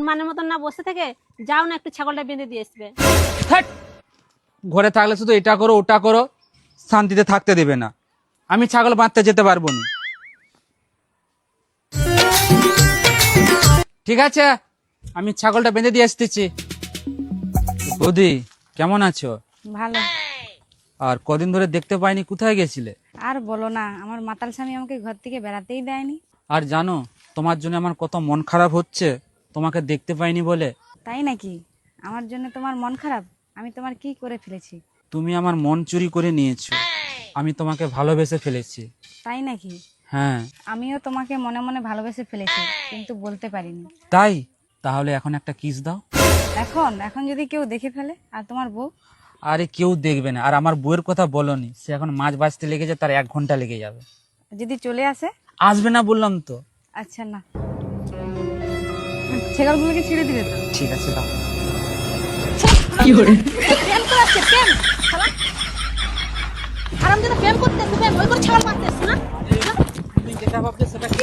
ধুমানের মতন না বসে থেকে যাও না একটু ছাগলটা বেঁধে দিয়ে আসবে। হ্যাট! ঘরে থাকলে শুধু এটা করো ওটা করো, শান্তিতে থাকতে দেবে না। আমি ছাগল বাঁধতে যেতে পারবো না। ঠিক আছে, আমি ছাগলটা বেঁধে দিয়ে আসতেছি। বৌদি কেমন আছো? ভালো। আর কদিন ধরে দেখতে পাইনি, কোথায় গেছিলে? আর বলো না, আমার মাতাল স্বামী আমাকে ঘর থেকে বেড়াতেই দেয়নি। আর জানো তোমার জন্য আমার কত মন খারাপ হচ্ছে, তোমাকে দেখতে পাইনি বলে। তাই নাকি? আমার জন্য তোমার মন খারাপ? আমি তোমার কি করে ফেলেছি? তুমি আমার মন চুরি করে নিয়েছো, আমি তোমাকে ভালোবেসে ফেলেছি। তাই নাকি? হ্যাঁ। আমিও তোমাকে মনে মনে ভালোবেসে ফেলেছি, কিন্তু বলতে পারিনি। তাই? তাহলে এখন একটা কিস দাও। এখন এখন যদি কেউ দেখে ফেলে, আর তোমার বউ? আরে কেউ দেখবে না। আর আমার বউয়ের কথা বলনি, সে এখন মাছ বাজতে লেগেছে, তার 1 ঘন্টা লেগে যাবে। যদি চলে আসে? আসবে না বললাম তো। আচ্ছা না, ছেগলগুলোকে ছেড়ে দিলে তো? ঠিক আছে দাও। প্রেম করে আসছে, প্রেম শালা। আরাম যেন প্রেম করতে প্রেম ওই করে ছাগল মারতে আসছে না। তুমি যেটা ভাবছো সেটা কি?